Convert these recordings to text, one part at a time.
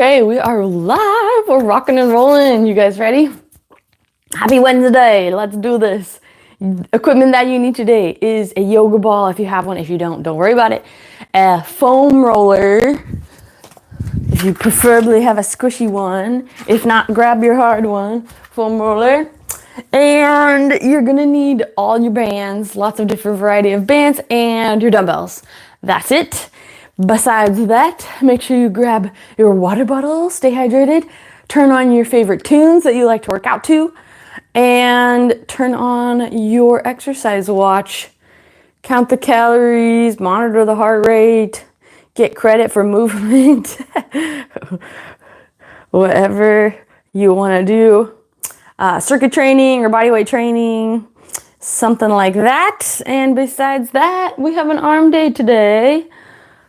Okay, we are live. We're rocking and rolling. You guys ready? Happy Wednesday. Let's do this. Equipment that you need today is a yoga ball if you have one. If you don't worry about it. A foam roller. If you preferably have a squishy one. If not, grab your hard one. Foam roller. And you're gonna need all your bands, lots of different variety of bands, and your dumbbells. That's it. Besides that, make sure you grab your water bottle, stay hydrated, turn on your favorite tunes that you like to work out to, and turn on your exercise watch. Count the calories, monitor the heart rate, get credit for movement, whatever you want to do. Circuit training or bodyweight training, something like that. And besides that, we have an arm day today.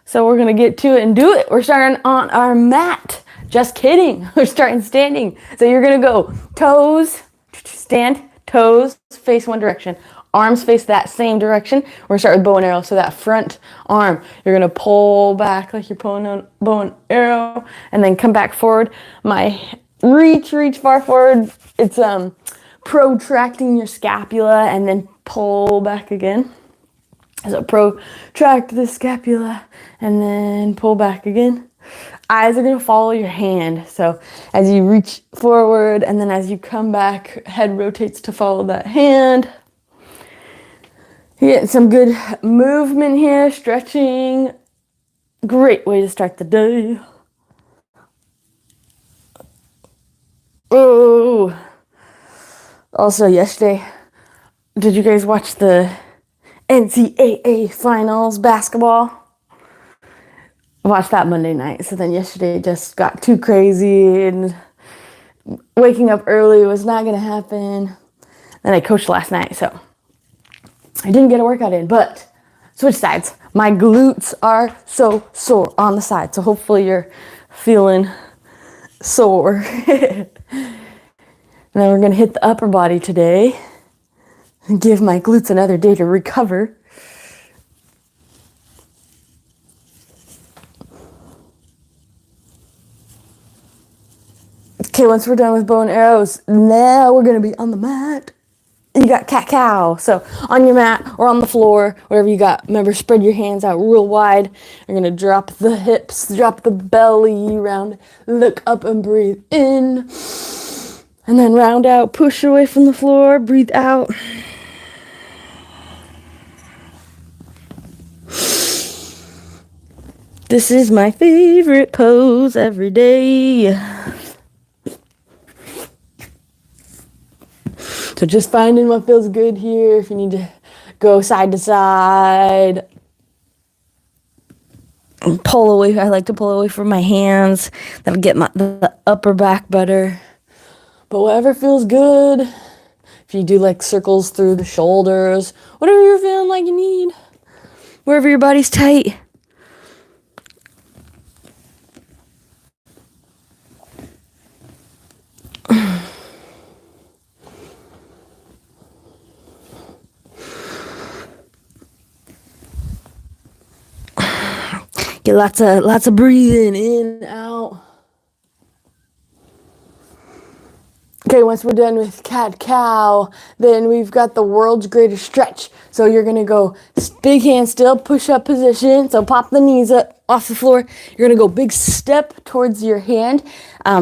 So we're gonna get to it and do it. We're starting on our mat. Just kidding. We're starting standing. So you're gonna go toes, stand, toes, face one direction. Arms face that same direction. We're gonna start with bow and arrow. So that front arm, you're gonna pull back like you're pulling on bow and arrow, and then come back forward. Reach far forward. It's protracting your scapula and then pull back again. So protract the scapula and then pull back again. Eyes are going to follow your hand. So as you reach forward and then as you come back, head rotates to follow that hand. You're getting some good movement here, stretching. Great way to start the day. Oh, also yesterday, did you guys watch the NCAA finals basketball? I watched that Monday night. So then yesterday just got too crazy and waking up early was not going to happen. Then I coached last night, so I didn't get a workout in, but switch sides. My glutes are so sore on the side. So hopefully you're feeling sore. And then we're going to hit the upper body today and give my glutes another day to recover. Okay, once we're done with bow and arrows, now we're going to be on the mat. You got cat-cow. So on your mat or on the floor, wherever you got. Remember, spread your hands out real wide. You're going to drop the hips, drop the belly round, look up and breathe in. And then round out, push away from the floor, breathe out. This is my favorite pose every day. So just finding what feels good here. If you need to go side to side, pull away. I like to pull away from my hands. That'll get the upper back better. But whatever feels good. If you do like circles through the shoulders, whatever you're feeling like you need. Wherever your body's tight. Get lots of breathing in, out. Okay, once we're done with cat-cow, then we've got the world's greatest stretch. So you're going to go big hand still, push-up position. So pop the knees up off the floor. You're going to go big step towards your hand.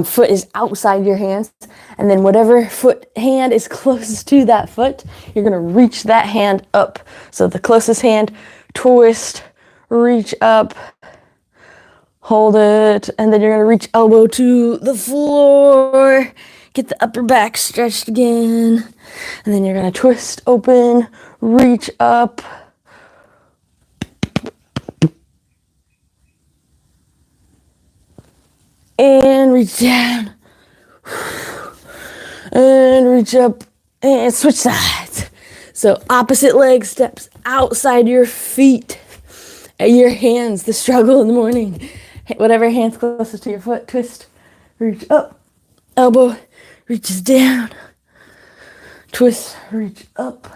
Foot is outside your hands. And then whatever hand is closest to that foot, you're going to reach that hand up. So the closest hand, twist, reach up, hold it, and then you're going to reach elbow to the floor. Get the upper back stretched again. And then you're going to twist open, reach up. And reach down. And reach up. And switch sides. So opposite leg steps outside your feet. Your hands, the struggle in the morning. Whatever hand's closest to your foot, twist, reach up. Elbow reaches down. Twist, reach up.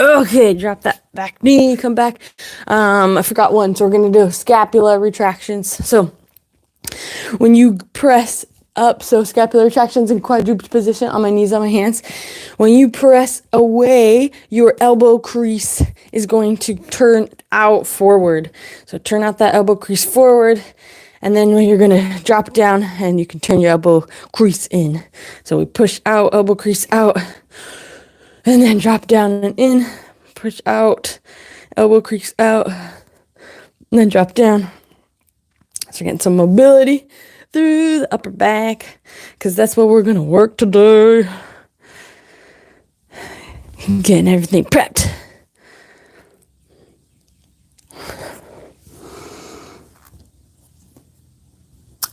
Okay, drop that back knee, come back. I forgot one, so we're gonna do scapula retractions. So when you press up, so scapular retractions in quadruped position on my knees, on my hands. When you press away, your elbow crease is going to turn out forward. So turn out that elbow crease forward, and then when you're gonna drop down, and you can turn your elbow crease in. So we push out, elbow crease out, and then drop down and in, push out, elbow crease out, and then drop down. So we're getting some mobility through the upper back, because that's what we're gonna work today. Getting everything prepped.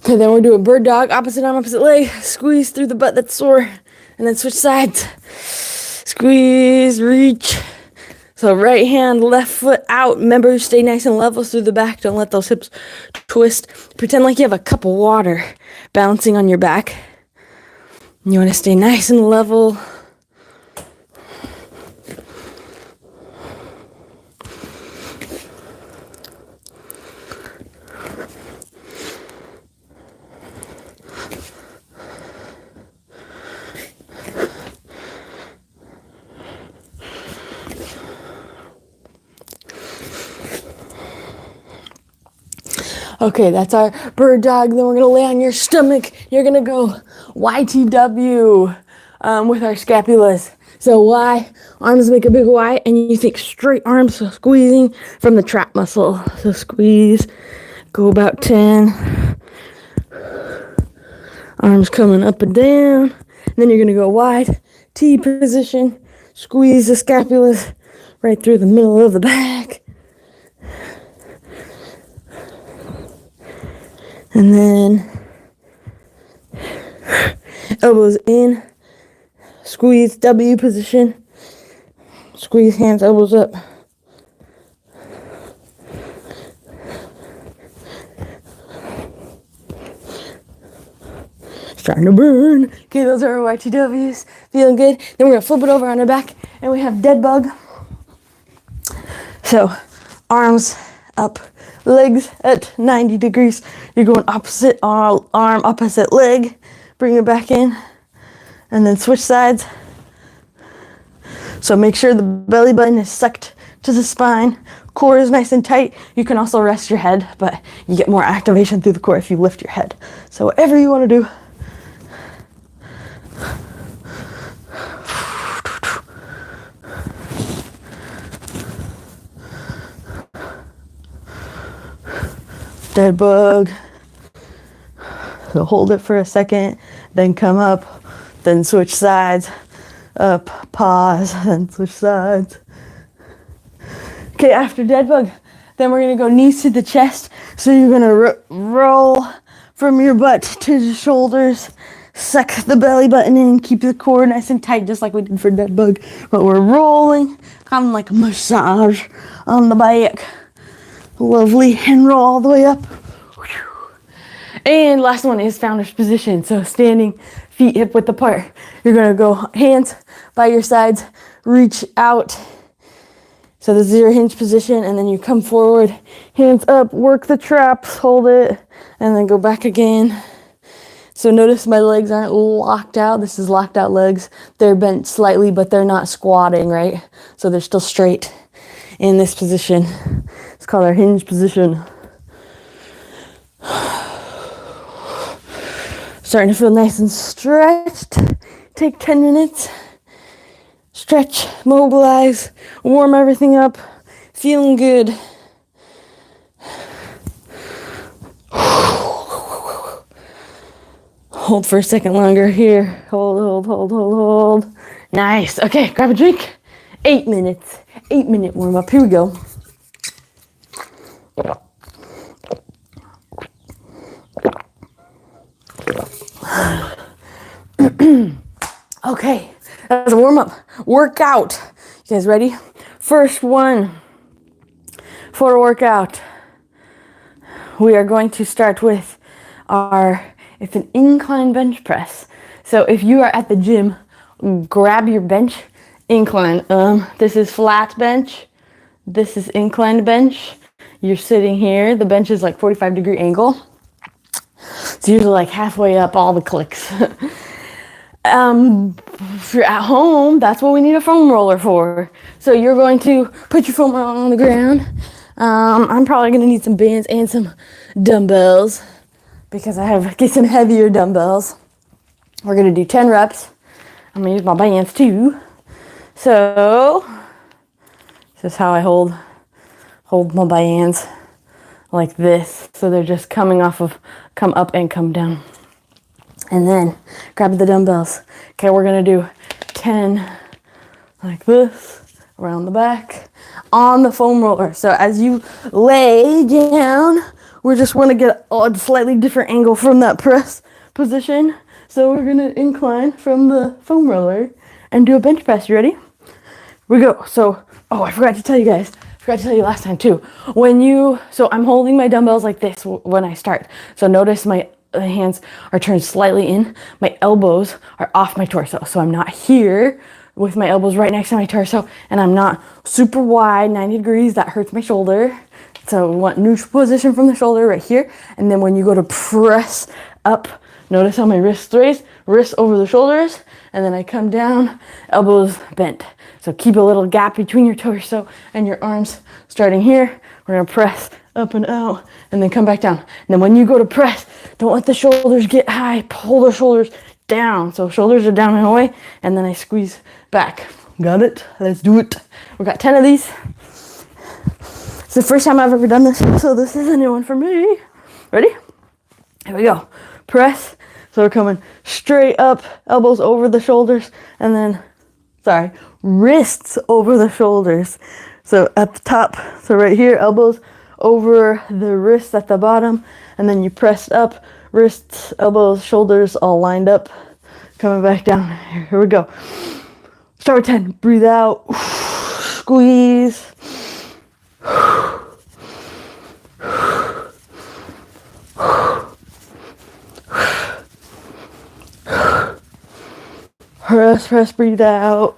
Okay, then we'll do a bird dog, opposite arm, opposite leg, squeeze through the butt that's sore, and then switch sides. Squeeze, reach. So right hand, left foot out. Remember, stay nice and level through the back. Don't let those hips twist. Pretend like you have a cup of water bouncing on your back. You want to stay nice and level. Okay, that's our bird dog. Then we're going to lay on your stomach. You're going to go YTW with our scapulas. So Y, arms make a big Y, and you think straight arms, so squeezing from the trap muscle. So squeeze, go about 10. Arms coming up and down. And then you're going to go wide, T position, squeeze the scapulas right through the middle of the back. And then elbows in, squeeze W position, squeeze hands, elbows up. Starting to burn. Okay, those are our YTWs. Feeling good. Then we're going to flip it over on our back, and we have Deadbug. So, arms up, legs at 90 degrees. You're going opposite arm, opposite leg. Bring it back in, and then switch sides. So make sure the belly button is sucked to the spine. Core is nice and tight. You can also rest your head, but you get more activation through the core if you lift your head. So whatever you want to do. Deadbug. So hold it for a second, then come up, then switch sides, up, pause, then switch sides. Okay, after Deadbug, then we're gonna go knees to the chest. So you're gonna roll from your butt to the shoulders, suck the belly button in, keep the core nice and tight, just like we did for Deadbug. But we're rolling, kind of like a massage on the back. Lovely, and roll all the way up. And last one is founder's position. So standing, feet hip width apart. You're gonna go hands by your sides, reach out. So this is your hinge position, and then you come forward, hands up, work the traps, hold it, and then go back again. So notice my legs aren't locked out. This is locked out legs. They're bent slightly, but they're not squatting, right? So they're still straight in this position. It's called our hinge position. Starting to feel nice and stretched. Take 10 minutes. Stretch, mobilize, warm everything up. Feeling good. Hold for a second longer here. Hold. Nice. Okay, grab a drink. 8 minutes. 8-minute warm up. Here we go. Okay, that's a warm up. Workout. You guys ready? First one for a workout. We are going to start with it's an incline bench press. So if you are at the gym, grab your bench incline. This is flat bench. This is inclined bench. You're sitting here. The bench is like 45-degree angle. It's usually like halfway up all the clicks. If you're at home, that's what we need a foam roller for. So you're going to put your foam roller on the ground. I'm probably going to need some bands and some dumbbells because I have get some heavier dumbbells. We're going to do 10 reps. I'm going to use my bands too. So this is how I hold my bands like this. So they're just come up and come down. And then grab the dumbbells. Okay, we're gonna do 10 like this around the back on the foam roller. So as you lay down, we just want to get a slightly different angle from that press position. So we're gonna incline from the foam roller and do a bench press. You ready? Here we go. So, I forgot to tell you guys. Forgot to tell you last time too. So I'm holding my dumbbells like this when I start. So notice my hands are turned slightly in. My elbows are off my torso. So I'm not here with my elbows right next to my torso, and I'm not super wide, 90 degrees. That hurts my shoulder. So we want neutral position from the shoulder right here. And then when you go to press up, notice how my wrists raise, wrists over the shoulders, and then I come down, elbows bent. So keep a little gap between your torso and your arms. Starting here, we're gonna press up and out, and then come back down. And then when you go to press, don't let the shoulders get high. Pull the shoulders down. So shoulders are down and away, and then I squeeze back. Got it? Let's do it. We got 10 of these. It's the first time I've ever done this, so this is a new one for me. Ready? Here we go. Press. So we're coming straight up, elbows over the shoulders, and then, wrists over the shoulders. So at the top, so right here, elbows over the wrists at the bottom, and then you press up, wrists, elbows, shoulders all lined up, coming back down. Here we go. Start with 10. Breathe out. Squeeze. Press, breathe out.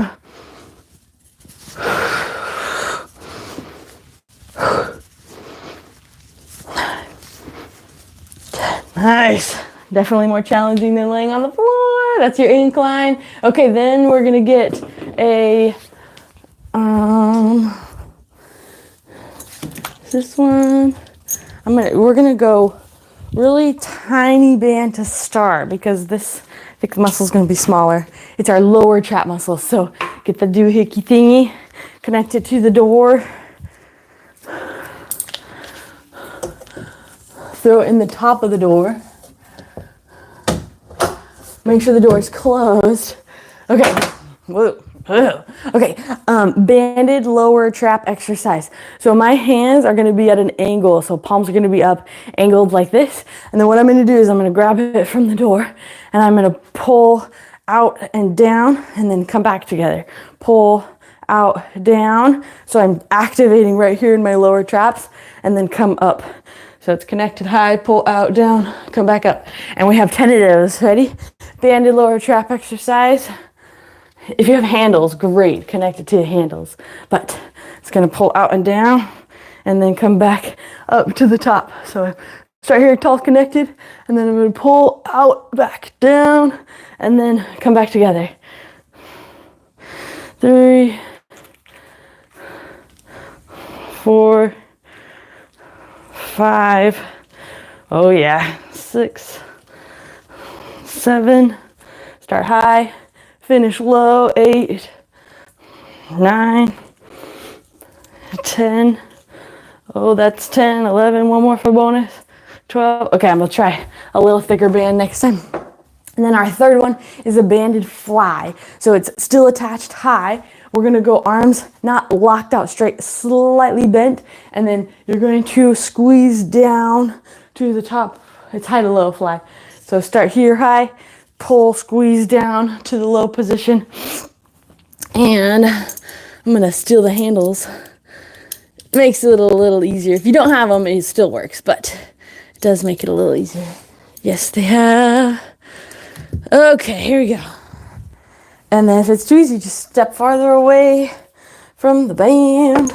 Nice. Definitely more challenging than laying on the floor. That's your incline. Okay, then we're gonna get a this one. We're gonna go really tiny band to start because I think the muscle's gonna be smaller. It's our lower trap muscle. So get the doohickey thingy, connect it to the door. Throw it in the top of the door. Make sure the door is closed. Okay. Whoa. Okay. Banded lower trap exercise. So my hands are going to be at an angle. So palms are going to be up, angled like this. And then what I'm going to do is I'm going to grab it from the door and I'm going to pull out and down and then come back together. Pull out, down. So I'm activating right here in my lower traps and then come up. So it's connected high, pull out, down, come back up. And we have 10 of those. Ready? Banded lower trap exercise. If you have handles, great, connect it to the handles. But it's gonna pull out and down and then come back up to the top. So start here, tall connected, and then I'm gonna pull out, back, down, and then come back together. 3, 4, 5, oh yeah, 6, 7, start high, finish low, 8, 9, 10, oh that's 10, 11, one more for bonus, 12, okay, I'm gonna try a little thicker band next time. And then our third one is a banded fly. So it's still attached high. We're gonna go arms not locked out straight, slightly bent, and then you're going to squeeze down to the top. It's high to low fly. So start here high, pull, squeeze down to the low position. And I'm gonna steal the handles. It makes it a little easier. If you don't have them, it still works, but it does make it a little easier. Yes, they have. Okay, here we go. And then if it's too easy, just step farther away from the band.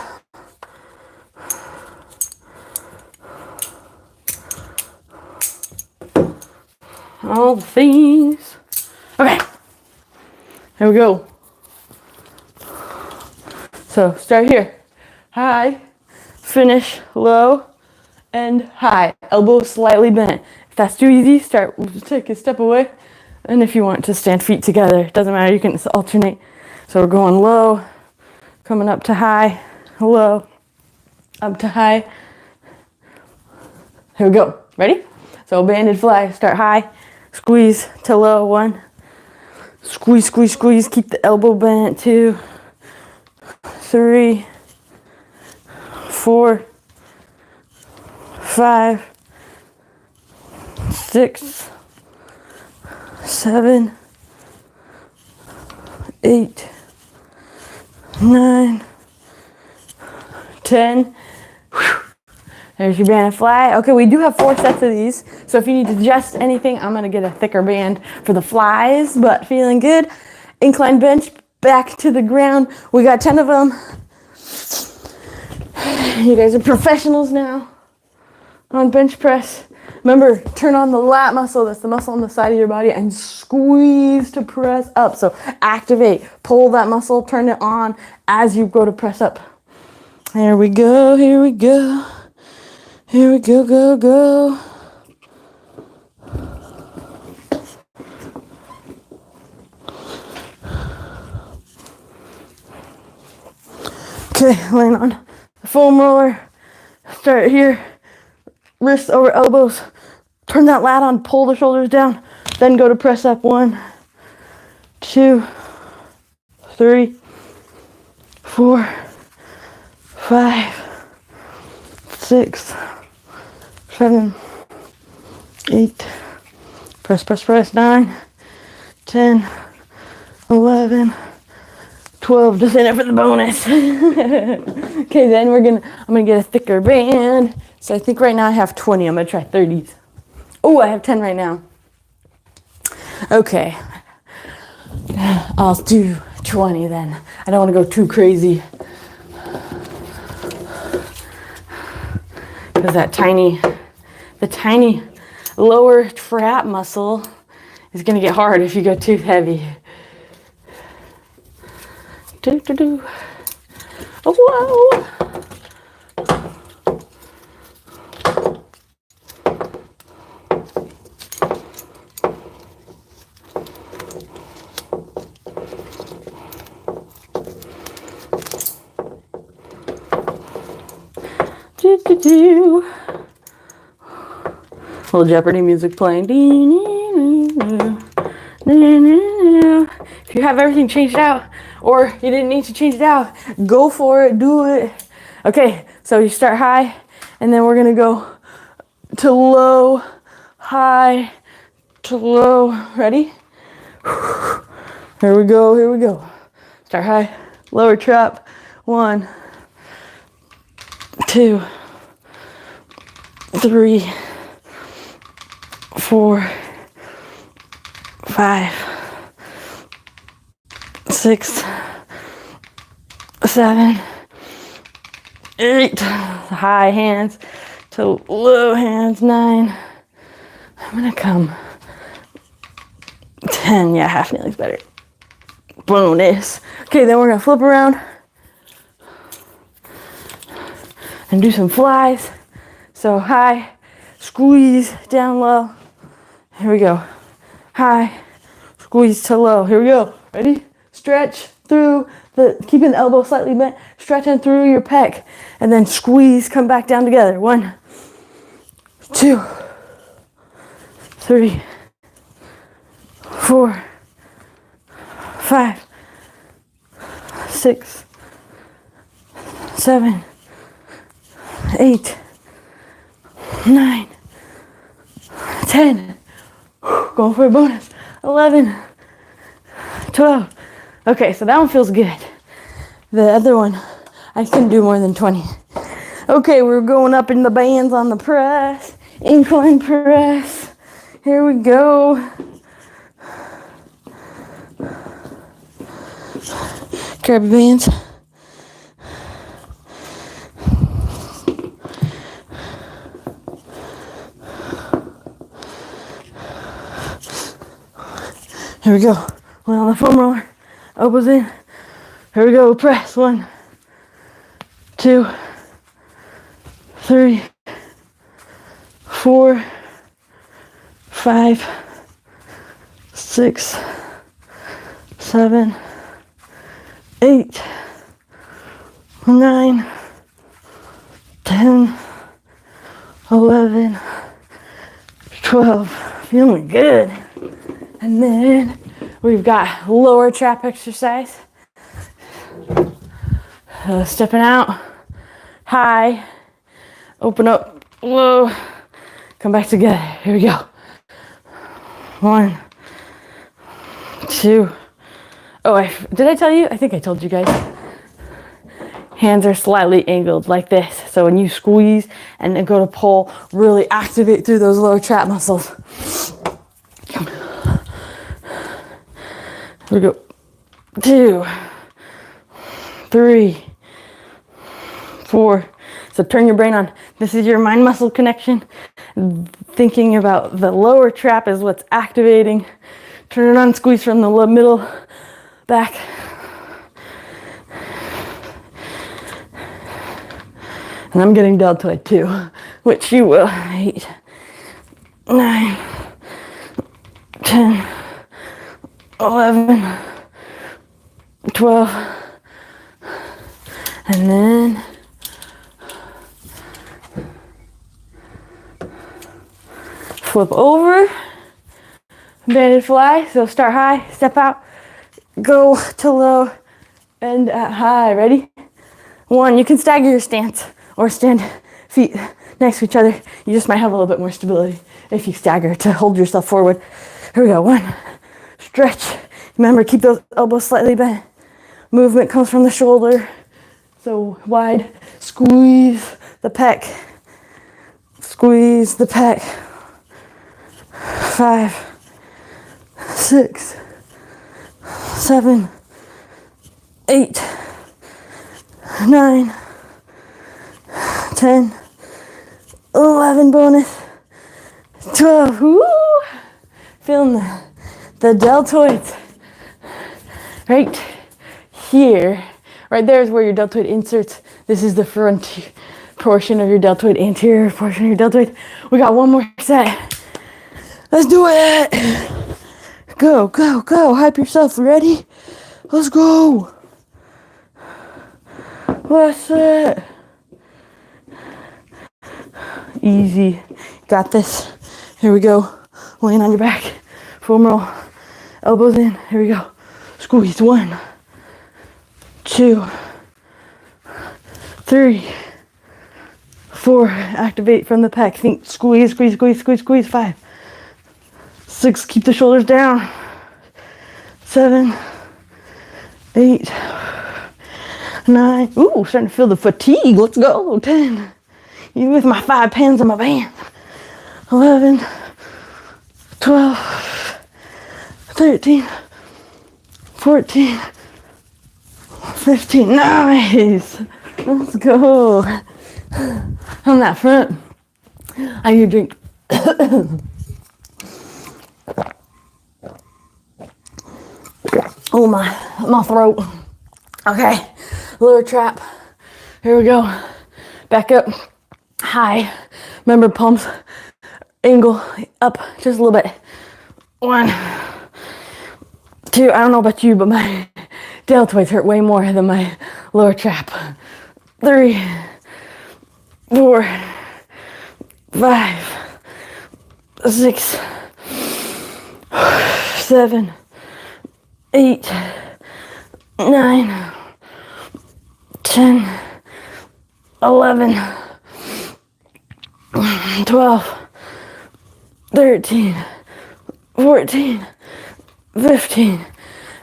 All the things. Okay, here we go. So start here. High, finish low, and high. Elbows slightly bent. If that's too easy, take a step away. And if you want to stand feet together, it doesn't matter, you can alternate. So we're going low, coming up to high, low, up to high. Here we go. Ready? So banded fly, start high, squeeze to low, 1. Squeeze, squeeze, squeeze, keep the elbow bent, 2, 3, 4, 5, 6, 7, 8, 9, 10. There's your banded fly. Okay, we do have 4 sets of these, so if you need to adjust anything, I'm gonna get a thicker band for the flies, but feeling good. Incline bench, back to the ground. We got 10 of them. You guys are professionals now on bench press. Remember, turn on the lat muscle, that's the muscle on the side of your body, and squeeze to press up. So activate, pull that muscle, turn it on as you go to press up. Here we go, here we go. Here we go, go, go. Okay, laying on the foam roller. Start here. Wrists over elbows. Turn that lat on, pull the shoulders down. Then go to press up. 1, 2, 3, 4, 5, 6, 7, 8. Press, press, press. 9, 10, 11, 12. Just in it for the bonus. Okay, then I'm gonna get a thicker band. So I think right now I have 20. I'm gonna try 30s. Oh, I have 10 right now. Okay, I'll do 20 then. I don't want to go too crazy. Because the tiny lower trap muscle is gonna get hard if you go too heavy. Oh, whoa. Little Jeopardy music playing. If you have everything changed out, or you didn't need to change it out, go for it, do it. Okay, so you start high, and then we're gonna go to low, high, to low. Ready? Here we go, here we go. Start high, lower trap. 1, 2, 3, 4, 5, 6, 7, 8. High hands to low hands. 9. I'm gonna come 10. Yeah, half kneeling's better. Bonus. Okay, then we're gonna flip around and do some flies. So high, squeeze, down low. Here we go. High, squeeze to low. Here we go. Ready? Stretch through keeping the elbow slightly bent, stretching through your pec, and then squeeze, come back down together. 1, 2, 3, 4, 5, 6, 7, 8, 9, 10. Going for a bonus. 11, 12. Okay, so that one feels good. The other one, I couldn't do more than 20. Okay, we're going up in the bands on the press. Incline press. Here we go. Grab your bands. Here we go. One on the foam roller. Elbows in. Here we go. Press. 1, 2, 3, 4, 5, 6, 7, 8, 9, 10, 11, 12. Feeling good. And then we've got lower trap exercise. Stepping out, high, open up, low, come back together. Here we go. 1, 2. Oh, did I tell you? I think I told you guys. Hands are slightly angled like this. So when you squeeze and then go to pull, really activate through those lower trap muscles. Here we go. 2, 3, 4. So turn your brain on. This is your mind muscle connection. Thinking about the lower trap is what's activating. Turn it on, squeeze from the middle back. And I'm getting deltoid too, which you will. 8, 9, 10, 11, 12, and then flip over, banded fly. So start high, step out, go to low, and at high. Ready? 1, you can stagger your stance or stand feet next to each other. You just might have a little bit more stability if you stagger to hold yourself forward. Here we go. 1, stretch. Remember, keep those elbows slightly bent. Movement comes from the shoulder. So wide, squeeze the pec. Squeeze the pec. 5, 6, 7, 8, 9, 10, 11, bonus, 12, woo! Feeling the deltoids. Right here, right there is where your deltoid inserts. This is the front portion of your deltoid, anterior portion of your deltoid. We got one more set. Let's do it. Go, go, go. Hype yourself. Ready? Let's go. Last set. Easy. Got this. Here we go. Laying on your back. Foam roll. Elbows in. Here we go. Squeeze. 1, 2, 3, 4. Activate from the pec. Think squeeze, squeeze, squeeze, squeeze, squeeze. 5, 6. Keep the shoulders down. 7, 8, 9. Ooh, starting to feel the fatigue. Let's go. 10. Even with my 5 pins on my band. 11, 12, 13, 14, 15. Nice. Let's go. On that front, I need a drink. Oh, my throat. Okay, lower trap. Here we go. Back up, high. Remember, palms angle up just a little bit. 1, 2. I don't know about you, but my deltoids hurt way more than my lower trap. 3, 4, 5, 6, 7, 8, 9, 10, 11, 12, 13, 14, 15.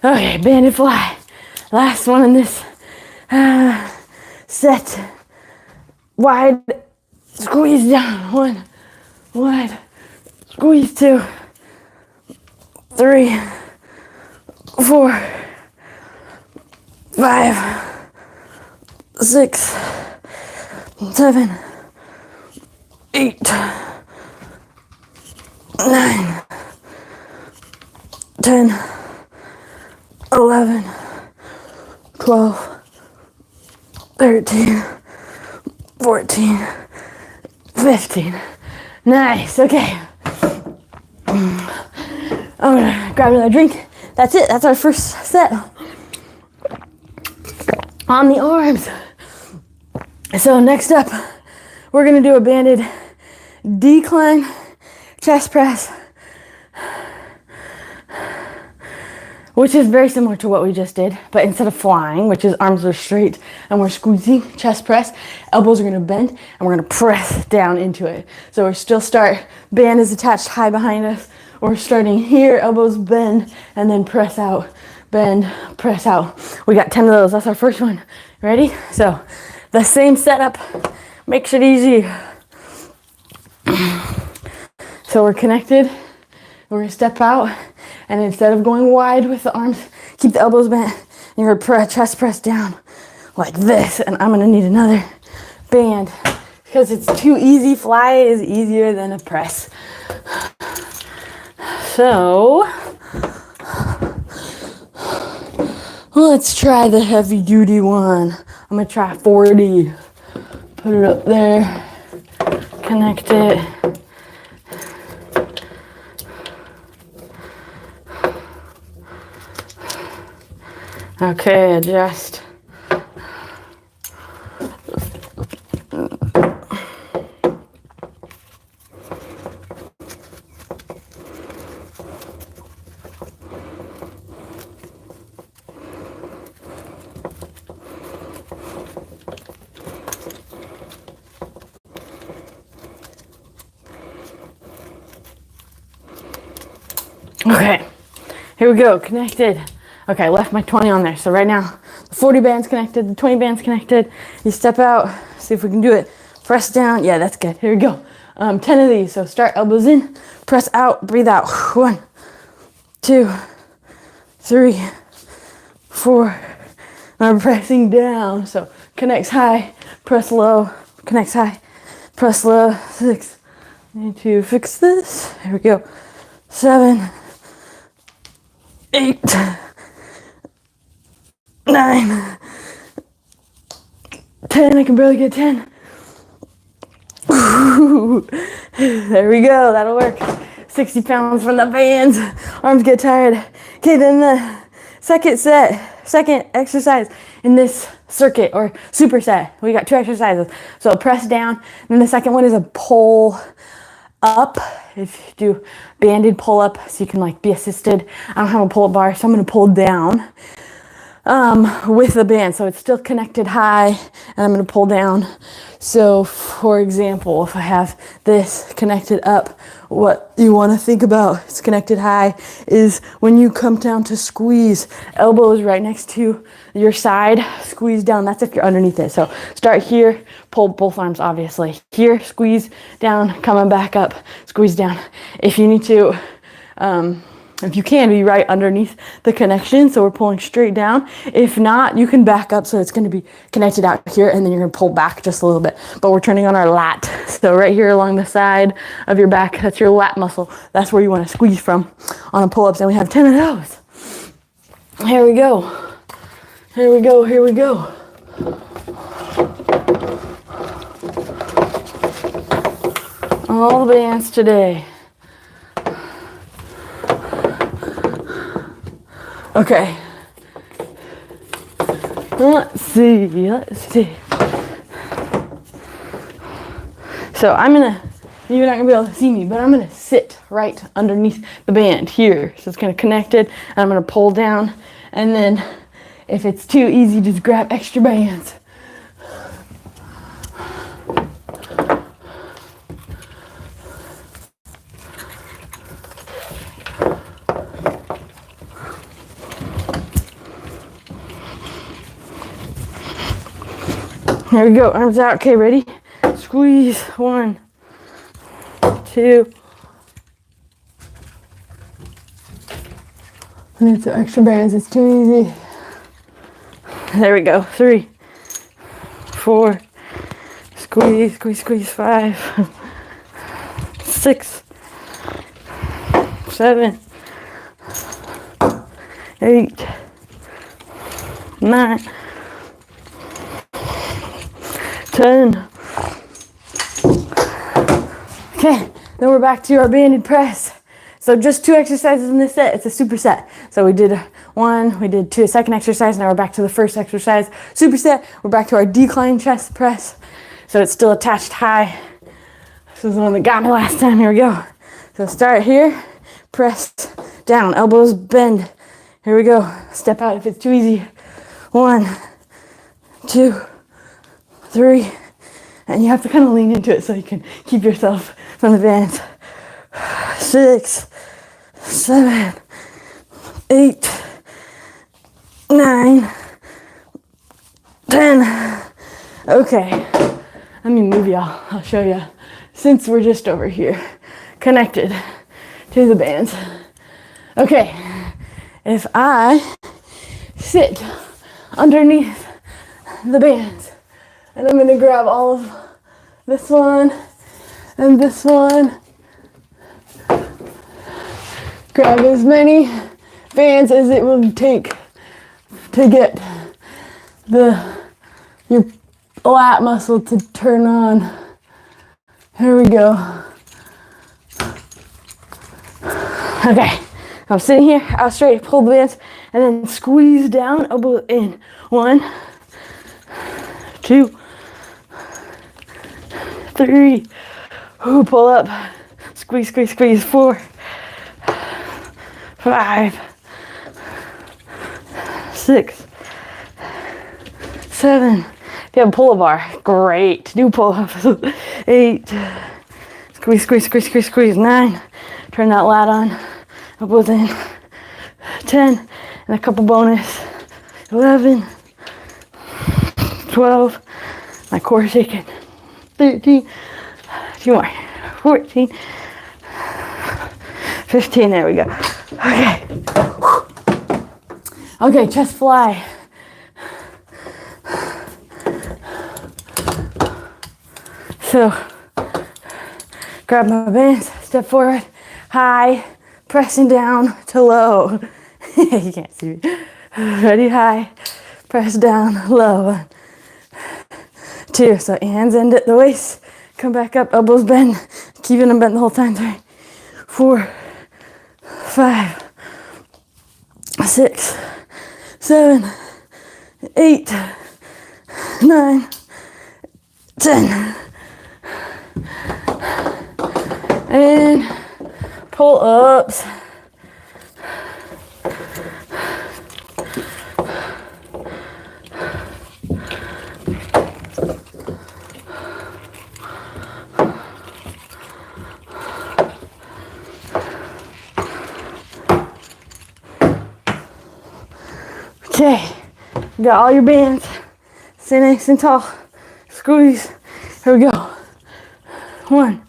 Okay, banded fly. Last one in this set. Wide, squeeze down. 1, wide, squeeze. 2, 3, 4, 5, 6, 7, 8, 9, 10, 11, 12, 13, 14, 15. Nice, okay. I'm gonna grab another drink. That's it, that's our first set on the arms. So next up, we're gonna do a banded decline chest press, which is very similar to what we just did, but instead of flying, which is arms are straight and we're squeezing, chest press, elbows are gonna bend and we're gonna press down into it. So we're still band is attached high behind us. We're starting here, elbows bend, and then press out, bend, press out. We got 10 of those, that's our first one. Ready? So the same setup makes it easy. So we're connected, we're gonna step out, and instead of going wide with the arms, keep the elbows bent, and you're gonna chest press down like this, and I'm gonna need another band because it's too easy. Fly is easier than a press. So, let's try the heavy duty one. I'm gonna try 40. Put it up there, connect it. Okay, adjust. Okay, here we go, connected. Okay, I left my 20 on there. So right now, the 40 band's connected, the 20 band's connected. You step out, see if we can do it. Press down, yeah, that's good. Here we go. 10 of these, so start elbows in, press out, breathe out. 1, 2, 3, 4. I'm pressing down, so connects high, press low, connects high, press low. 6, need to fix this. Here we go. 7, 8, 9, 10. I can barely get 10. Ooh, there we go. That'll work. 60 pounds from the bands. Arms get tired. Okay, then the second exercise in this circuit or superset. We got 2 exercises. So press down. And then the second one is a pull up. If you do banded pull up, so you can like be assisted. I don't have a pull up bar, so I'm gonna pull down with the band, so it's still connected high, and I'm gonna pull down. So for example, if I have this connected up, what you want to think about, it's connected high, is when you come down to squeeze, elbows right next to your side, squeeze down. That's if you're underneath it. So start here, pull both arms obviously. Here, squeeze down, coming back up, squeeze down. If you need to, if you can, be right underneath the connection, so we're pulling straight down. If not, you can back up, so it's going to be connected out here, and then you're going to pull back just a little bit. But we're turning on our lat. So right here along the side of your back, that's your lat muscle. That's where you want to squeeze from on a pull-ups, and we have 10 of those. Here we go. Here we go. Here we go. All the bands today. Okay. Let's see. So you're not gonna be able to see me, but I'm gonna sit right underneath the band here. So it's kind of connected, and I'm gonna pull down, and then if it's too easy, just grab extra bands. There we go, arms out. Okay, ready? Squeeze. 1, 2. I need some extra bands, it's too easy. There we go. 3, 4, squeeze, squeeze, squeeze. 5, 6, 7, 8, 9, 10. Okay, then we're back to our banded press. So just 2 exercises in this set. It's a superset. So we did 1, we did 2, second exercise. Now we're back to the first exercise. Superset. We're back to our decline chest press. So it's still attached high. This is the one that got me last time. Here we go. So start here, press down, elbows bend. Here we go. Step out if it's too easy. 1, 2, 3. And you have to kind of lean into it so you can keep yourself from the bands. 6, 7, 8, 9, 10. Okay, let me move y'all. I'll show you. Since we're just over here, connected to the bands. Okay, if I sit underneath the bands, and I'm gonna grab all of this one and this one. Grab as many bands as it will take to get your lat muscle to turn on. Here we go. Okay, I'm sitting here, out straight, pull the bands, and then squeeze down, elbow in. 1, 2, 3. Ooh, pull up. Squeeze, squeeze, squeeze. 4, 5, 6, 7. If you have a pull-up bar, great. Do pull-ups. 8. Squeeze, squeeze, squeeze, squeeze, squeeze. 9. Turn that lat on. Elbows in. 10. And a couple bonus. 11. 12. My core shaking. 13. 2 more. 14. 15. There we go. Okay. Okay, chest fly. So, grab my bands, step forward, high, pressing down to low. You can't see me. Ready, high, press down, low. 1, 2, so hands end at the waist, come back up, elbows bend, keeping them bent the whole time. 3, 4, 5, 6, 7, 8, 9, 10. And pull ups. Okay, you got all your bands. Stay nice and tall. Squeeze. Here we go. 1.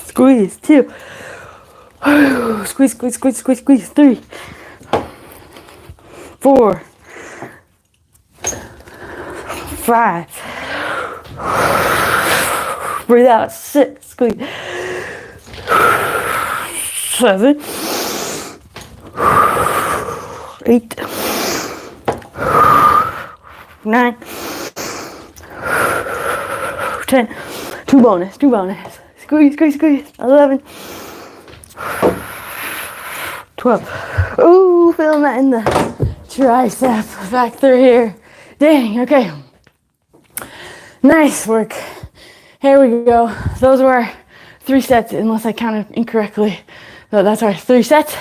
Squeeze. 2. Squeeze, squeeze, squeeze, squeeze, squeeze. 3. 4. 5. Breathe out. 6. Squeeze. 7. 8. 9. 10. 2 bonus. 2 bonus. Squeeze, squeeze, squeeze. 11. 12. Ooh, feeling that in the tricep. Back through here. Dang, okay. Nice work. Here we go. Those were our 3 sets, unless I counted incorrectly. So that's our 3 sets.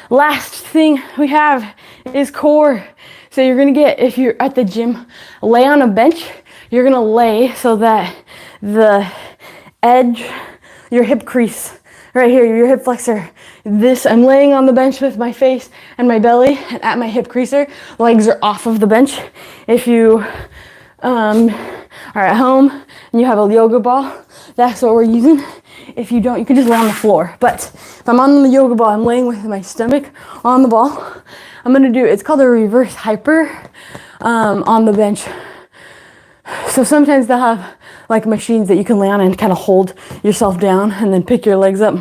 Last thing we have is core. So you're gonna get, if you're at the gym, lay on a bench. You're gonna lay so that the edge, your hip crease, right here, your hip flexor. I'm laying on the bench with my face and my belly at my hip creaser. Legs are off of the bench. If you are at home and you have a yoga ball, that's what we're using. If you don't, you can just lay on the floor. But if I'm on the yoga ball, I'm laying with my stomach on the ball. I'm gonna do, it's called a reverse hyper on the bench. So sometimes they'll have like machines that you can lay on and kind of hold yourself down and then pick your legs up.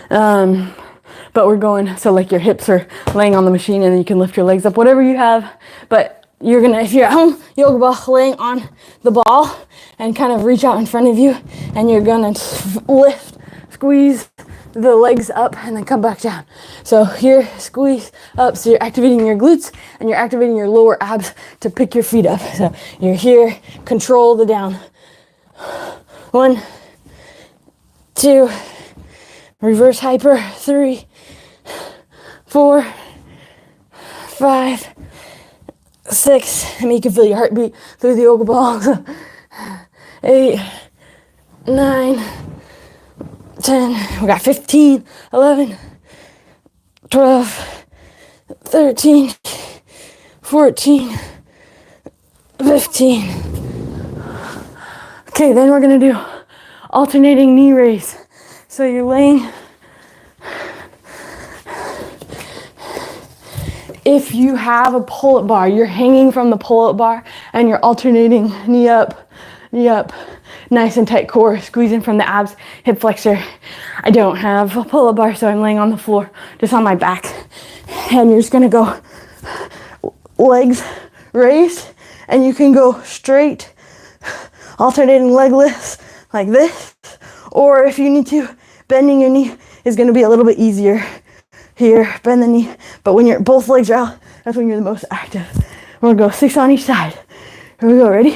But we're going, so like your hips are laying on the machine and then you can lift your legs up, whatever you have. But you're gonna, if you're at home, yoga ball, laying on the ball and kind of reach out in front of you, and you're gonna lift, squeeze the legs up and then come back down. So here, squeeze up, so you're activating your glutes and you're activating your lower abs to pick your feet up. So you're here, control the down. 1, 2, reverse hyper, 3, 4, 5, 6, and you can feel your heartbeat through the yoga ball. 8, 9, 10, we got 15, 11, 12, 13, 14, 15. Okay, then we're gonna do alternating knee raise. So you're laying, if you have a pull-up bar, you're hanging from the pull-up bar and you're alternating knee up, nice and tight core, squeezing from the abs, hip flexor. I don't have a pull-up bar, so I'm laying on the floor, just on my back. And you're just gonna go legs raised, and you can go straight, alternating leg lifts like this. Or if you need to, bending your knee is gonna be a little bit easier. Here, bend the knee. But when you're both legs are out, that's when you're the most active. We're gonna go 6 on each side. Here we go, ready?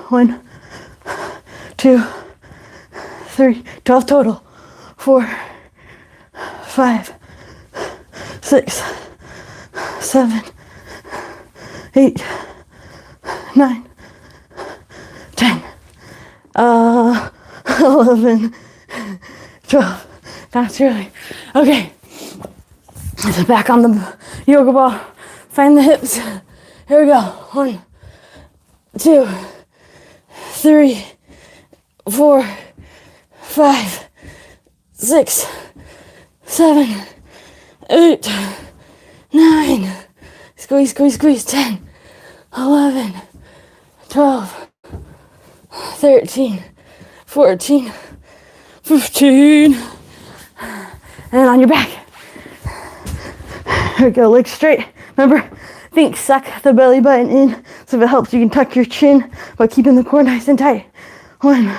1, 2, 3, 12 total. 4, 5, 6, 7, 8, 9, 10, 11, 12. That's really okay. So back on the yoga ball. Find the hips. Here we go. 1, 2, 3, 4, 5, 6, 7, 8, 9. Squeeze, squeeze, squeeze. 10, 11, 12, 13, 14, 15. And on your back. Here we go, legs straight. Remember, think suck the belly button in. So if it helps, you can tuck your chin by keeping the core nice and tight. 1,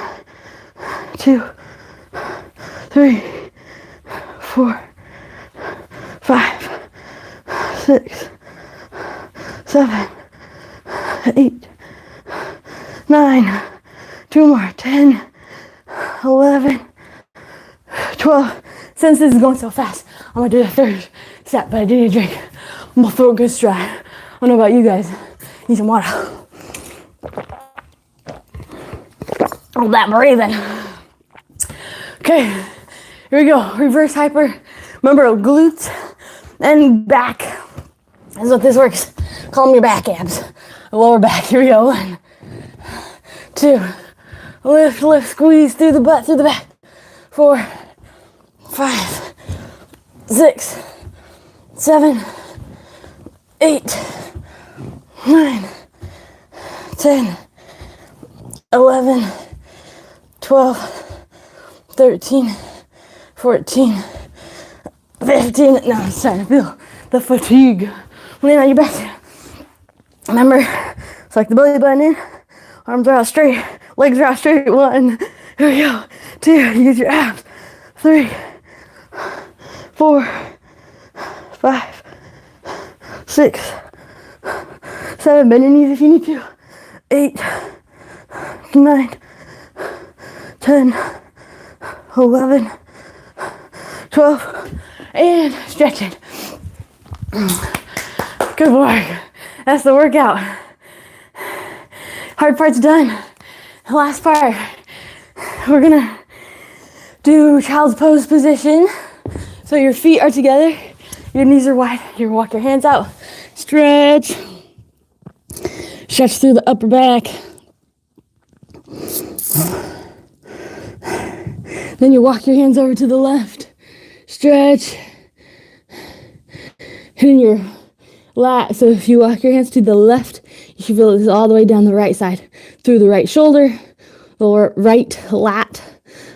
2, 3, 4, 5, 6, 7, 8, 9. 2 more. 10, 11, 12. Since this is going so fast, I'm gonna do the third set, but I do need a drink. I'm gonna throw a good stride. I don't know about you guys. Need some water. All that breathing. Okay, here we go. Reverse hyper. Remember, glutes and back is what this works. Calm your back abs. Lower back. Here we go. 1, 2. Lift, lift, squeeze through the butt, through the back. 4, 5, 6, 7, 8, 9, 10, 11, 12, 13, 14, 15. Now I'm starting to feel the fatigue. Lay on your back. Remember, it's like the belly button in, arms are out straight, legs are out straight. 1, here we go. 2, use your abs. 3, 4, 5, 6, 7. Bend your knees if you need to. 8, 9, 10, 11, 12, and stretch it. Good work. That's the workout. Hard part's done. The last part, we're gonna do child's pose position. So your feet are together, your knees are wide. You walk your hands out, stretch, Stretch through the upper back. Then you walk your hands over to the left. Stretch. Hitting your lat. So if you walk your hands to the left, you should feel this all the way down the right side. Through the right shoulder, the right lat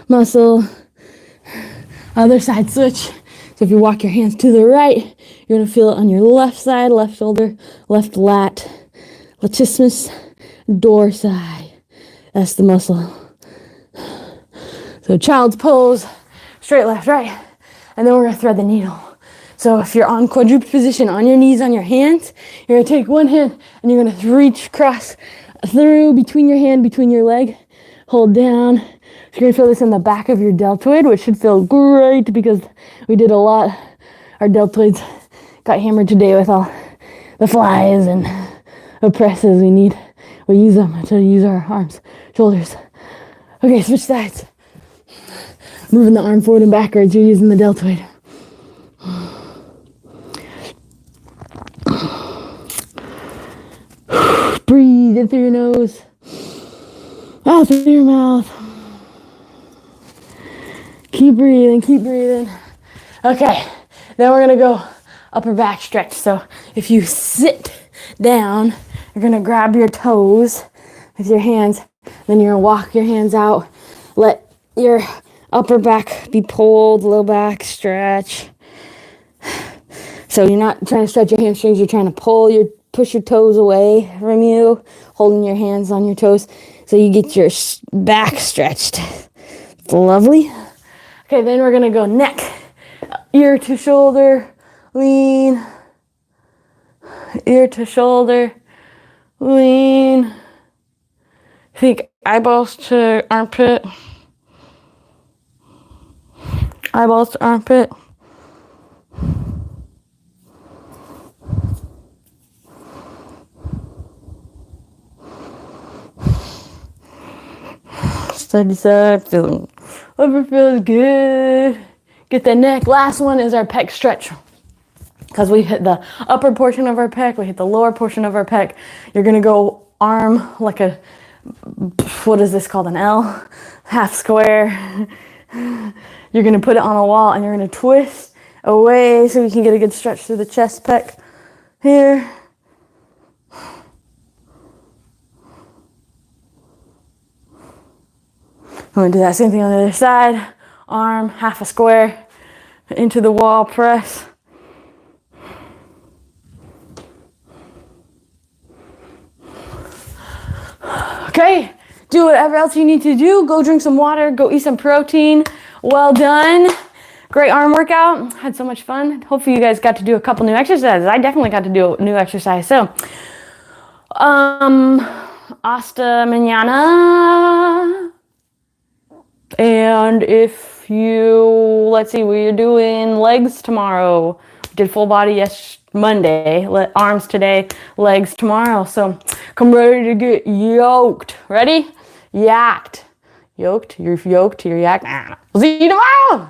muscle. Other side switch. So if you walk your hands to the right, you're going to feel it on your left side, left shoulder, left lat, latissimus dorsi. That's the muscle. So child's pose, straight left, right. And then we're going to thread the needle. So if you're on quadruped position, on your knees, on your hands, you're going to take one hand and you're going to reach across through between your hand, between your leg. Hold down. You're going to feel this in the back of your deltoid, which should feel great because we did a lot. Our deltoids got hammered today with all the flies and the presses we need. We use them to use our arms, shoulders. Okay, switch sides. Moving the arm forward and backwards, you're using the deltoid. Breathe in through your nose, out through your mouth. Keep breathing, keep breathing. Okay, then we're gonna go upper back stretch. So if you sit down, you're gonna grab your toes with your hands, then you're gonna walk your hands out. Let your upper back be pulled, low back stretch. So you're not trying to stretch your hamstrings, you're trying to push your toes away from you, holding your hands on your toes so you get your back stretched. It's lovely. Okay, then we're gonna go neck, ear to shoulder, lean, ear to shoulder, lean. Think eyeballs to armpit, eyeballs to armpit. Side to side, feeling upper feels good. Get the neck. Last one is our pec stretch. Because we hit the upper portion of our pec, we hit the lower portion of our pec. You're gonna go arm like a, what is this called, an L? Half square. You're gonna put it on a wall and you're gonna twist away so you can get a good stretch through the chest pec here. I'm going to do that same thing on the other side. Arm, half a square, into the wall, press. Okay, do whatever else you need to do. Go drink some water, go eat some protein. Well done. Great arm workout. Had so much fun. Hopefully you guys got to do a couple new exercises. I definitely got to do a new exercise. So, hasta mañana. And if you, let's see, we're doing legs tomorrow. Did full body Monday, arms today, legs tomorrow. So come ready to get yoked. Ready? Yacked. Yoked, you're yacked. We'll see you tomorrow.